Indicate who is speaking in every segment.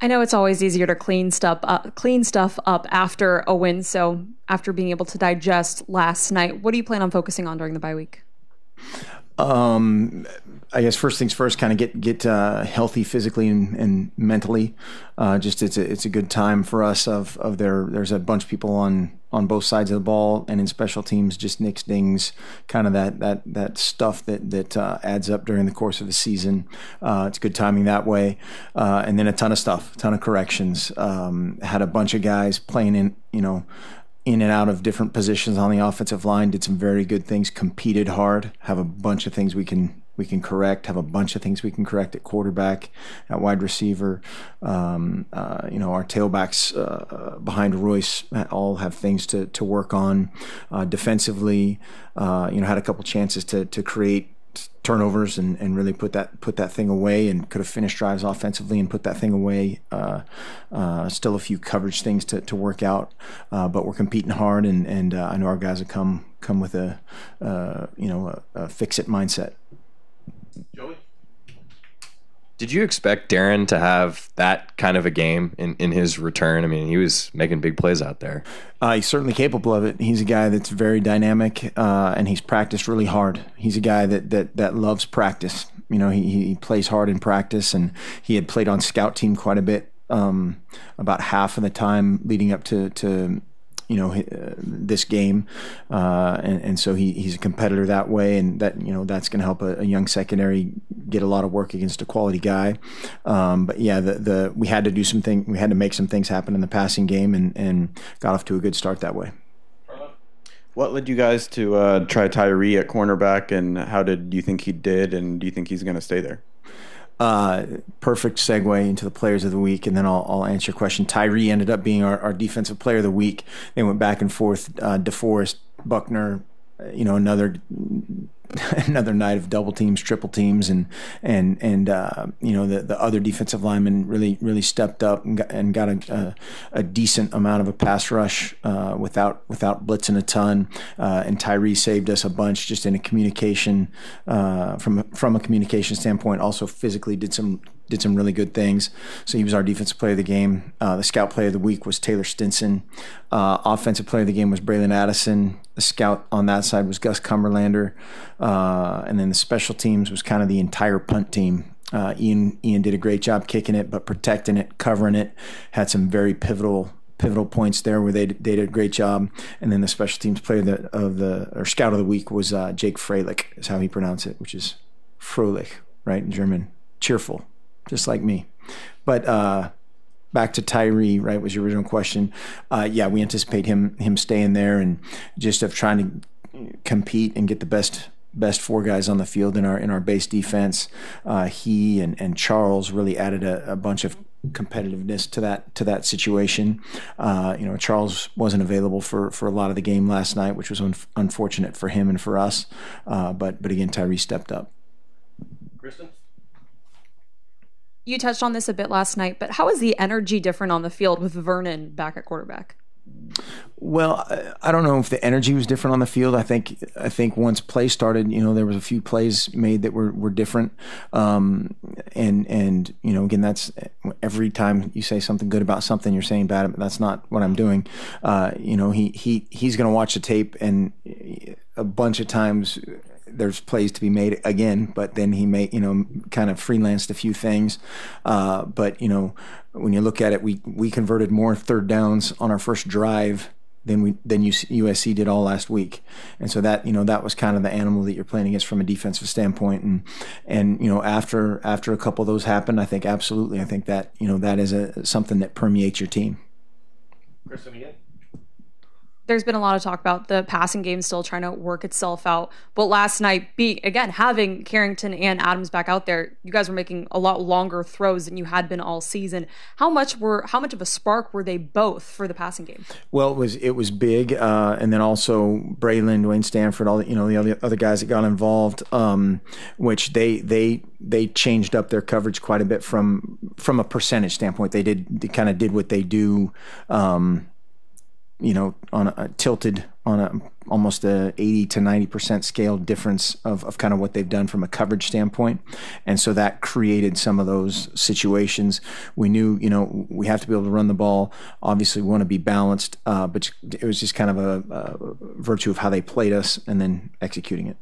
Speaker 1: I know it's always easier to clean stuff up after a win. So after being able to digest last night, what do you plan on focusing on during the bye week?
Speaker 2: I guess first things first, kind of get healthy physically and mentally. Just it's a good time for us. There's a bunch of people on both sides of the ball and in special teams. Just nicks, dings, kind of that stuff that adds up during the course of the season. It's good timing that way, and then a ton of corrections. Had a bunch of guys playing in and out of different positions on the offensive line, did some very good things, competed hard, have a bunch of things we can correct, have a bunch of things we can correct at quarterback, at wide receiver. Our tailbacks behind Royce all have things to work on. Defensively, had a couple chances to create turnovers and really put that thing away, and could have finished drives offensively and put that thing away. Still a few coverage things to work out, but we're competing hard, and I know our guys will come with a fix it mindset.
Speaker 3: Joey, did you expect Darren to have that kind of a game in his return? I mean, he was making big plays out there.
Speaker 2: He's certainly capable of it. He's a guy that's very dynamic, and he's practiced really hard. He's a guy that loves practice. He plays hard in practice, and he had played on scout team quite a bit, about half of the time leading up to this game, and so he's a competitor that way, and that's going to help a young secondary get a lot of work against a quality guy. But yeah, we had to do something. We had to make some things happen in the passing game, and got off to a good start that way.
Speaker 4: What led you guys to try Tyree at cornerback, and how did you think he did, and do you think he's going to stay there?
Speaker 2: Perfect segue into the players of the week, and then I'll answer your question. Tyree ended up being our defensive player of the week. They went back and forth. DeForest, Buckner, another night of double teams, triple teams, and the other defensive linemen really stepped up and got a decent amount of a pass rush without blitzing a ton. And Tyree saved us a bunch just in a communication from a communication standpoint. Also physically did some really good things. So he was our defensive player of the game. The scout player of the week was Taylor Stinson. Offensive player of the game was Braylon Addison. The scout on that side was Gus Cumberlander. And then the special teams was kind of the entire punt team. Ian did a great job kicking it, but protecting it, covering it. Had some very pivotal points there where they did a great job. And then the special teams player or scout of the week was Jake Freilich, is how he pronounced it, which is Fröhlich, right, in German. Cheerful, just like me. But back to Tyree, right, was your original question. Yeah, we anticipate him staying there, and just of trying to compete and get the best four guys on the field in our base defense. He and Charles really added a bunch of competitiveness to that situation. Charles wasn't available for a lot of the game last night, which was unfortunate for him and for us. But again, Tyree stepped up.
Speaker 3: Kristen?
Speaker 1: You touched on this a bit last night, but how is the energy different on the field with Vernon back at quarterback?
Speaker 2: Well, I don't know if the energy was different on the field. I think once play started, there was a few plays made that were different. And again, that's every time you say something good about something, you're saying bad. That's not what I'm doing. He's going to watch the tape, and a bunch of times there's plays to be made again, but then he may, kind of freelanced a few things. But when you look at it, we converted more third downs on our first drive than USC did all last week. And so that, that was kind of the animal that you're playing against from a defensive standpoint. And after a couple of those happened, I think absolutely, I think that, that is something that permeates your team.
Speaker 3: Kristen, again?
Speaker 1: There's been a lot of talk about the passing game still trying to work itself out. But last night, having Carrington and Adams back out there, you guys were making a lot longer throws than you had been all season. How much of a spark were they both for the passing game?
Speaker 2: Well, it was big, and then also Braylon, Dwayne Stanford, all the other guys that got involved, which they changed up their coverage quite a bit from a percentage standpoint. They kind of did what they do. On a tilted almost a 80 to 90% scale difference of kind of what they've done from a coverage standpoint. And so that created some of those situations. We knew, we have to be able to run the ball. Obviously we want to be balanced, but it was just kind of a virtue of how they played us and then executing it.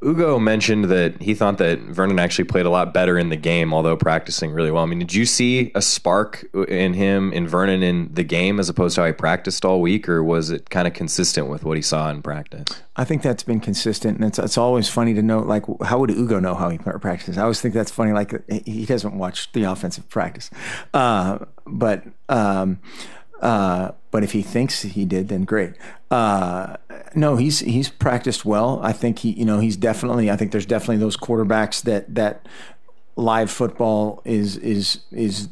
Speaker 3: Ugo mentioned that he thought that Vernon actually played a lot better in the game, although practicing really well. I mean, did you see a spark in Vernon in the game as opposed to how he practiced all week, or was it kind of consistent with what he saw in practice?
Speaker 2: I think that's been consistent, and it's always funny to know, like, how would Ugo know how he practices? I always think that's funny, like, he doesn't watch the offensive practice. But if he thinks he did, then great. No, he's practiced well. I think he's definitely. I think there's definitely those quarterbacks that live football is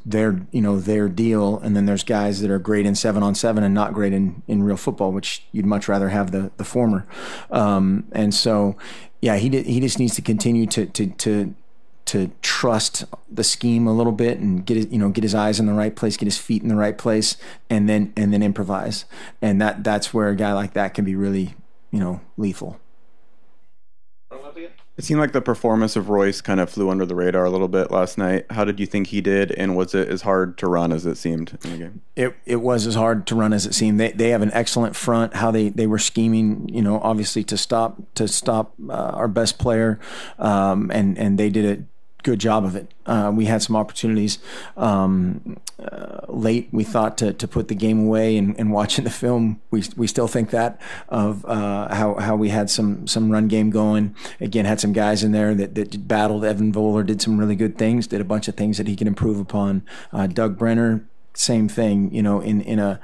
Speaker 2: their their deal, and then there's guys that are great in 7-on-7 and not great in real football, which you'd much rather have the former. And so, yeah, he just needs to continue to trust the scheme a little bit and get his eyes in the right place, get his feet in the right place, and then improvise. And that's where a guy like that can be really, lethal.
Speaker 4: It seemed like the performance of Royce kind of flew under the radar a little bit last night. How did you think he did, and was it as hard to run as it seemed in the game?
Speaker 2: It was as hard to run as it seemed. They have an excellent front. How they were scheming, obviously to stop our best player, and they did a good job of it. We had some opportunities late. We thought to put the game away, and watching the film, we still think that of how we had some run game going. Again, had some guys in there that battled. Evan Voller did some really good things. Did a bunch of things that he can improve upon. Doug Brenner, same thing, in a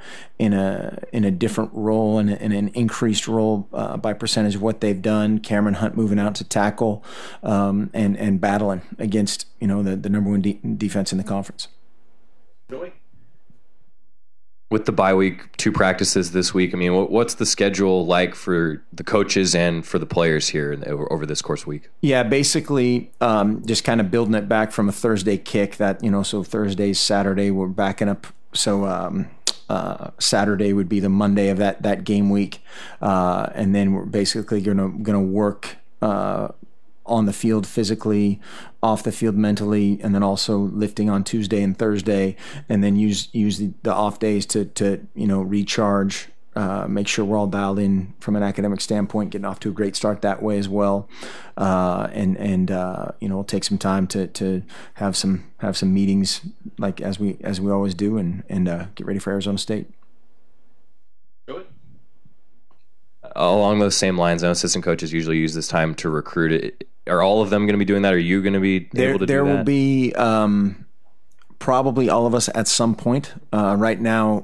Speaker 2: different role and an increased role by percentage of what they've done. Cameron Hunt moving out to tackle and battling against the number one defense in the conference.
Speaker 3: With the bye week, 2 practices this week, I mean, what's the schedule like for the coaches and for the players here over this course week?
Speaker 2: Yeah, basically just kind of building it back from a Thursday kick that, so Thursday, Saturday, we're backing up. So Saturday would be the Monday of that game week. And then we're basically going to work on the field physically, off the field mentally, and then also lifting on Tuesday and Thursday, and then use the off days to recharge, make sure we're all dialed in from an academic standpoint, getting off to a great start that way as well, and we'll take some time to have some meetings like as we always do, and get ready for Arizona State.
Speaker 3: Along those same lines, I know assistant coaches usually use this time to recruit it. Are all of them going to be doing that? Are you going to be able to do that?
Speaker 2: There will be probably all of us at some point. Right now,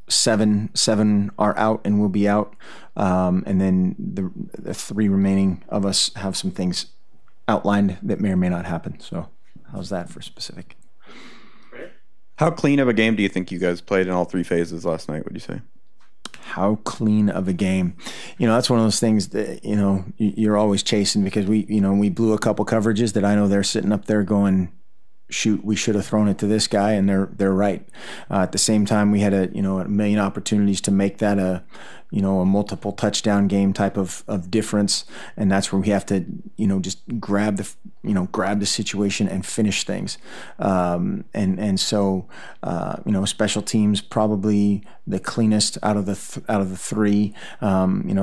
Speaker 2: seven are out and will be out. And then the 3 remaining of us have some things outlined that may or may not happen. So how's that for specific?
Speaker 4: How clean of a game do you think you guys played in all 3 phases last night, would you say?
Speaker 2: How clean of a game. That's one of those things that, you're always chasing, because we blew a couple coverages that I know they're sitting up there going, shoot, we should have thrown it to this guy, and they're right. At the same time, we had a million opportunities to make that a multiple touchdown game type of difference, and that's where we have to just grab the situation and finish things. So special teams probably the cleanest out of the 3.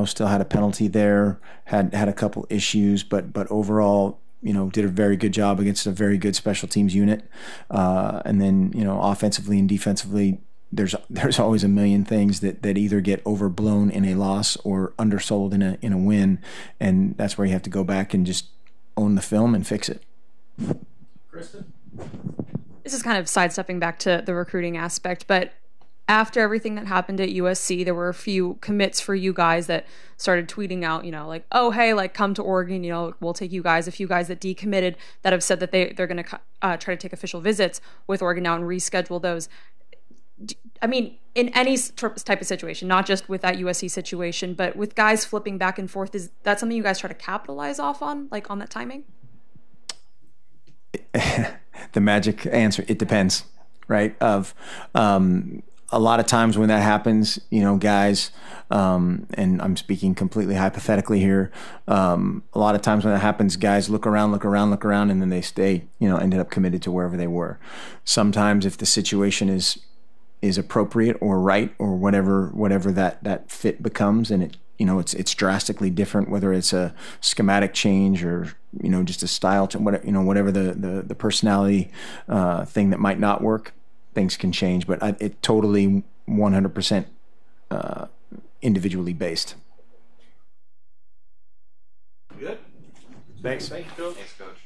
Speaker 2: Still had a penalty there, had a couple issues, but overall, did a very good job against a very good special teams unit. And then, offensively and defensively, there's always a million things that either get overblown in a loss or undersold in a win. And that's where you have to go back and just own the film and fix it.
Speaker 1: Kristen? This is kind of sidestepping back to the recruiting aspect, but after everything that happened at USC, there were a few commits for you guys that started tweeting out, like, oh, hey, like, come to Oregon, we'll take you guys. A few guys that decommitted that have said that they're going to try to take official visits with Oregon now and reschedule those. I mean, in any type of situation, not just with that USC situation, but with guys flipping back and forth, is that something you guys try to capitalize off on, like on that timing?
Speaker 2: The magic answer, it depends, right? a lot of times when that happens, guys, and I'm speaking completely hypothetically here, a lot of times when that happens, guys look around, and then they stay, ended up committed to wherever they were. Sometimes if the situation is appropriate or right or whatever that fit becomes, and it's drastically different, whether it's a schematic change or just a style to whatever the personality thing that might not work, things can change. But it totally 100% individually based.
Speaker 4: Good.
Speaker 2: Thanks.
Speaker 4: Thanks, Coach.
Speaker 3: Thanks, Coach.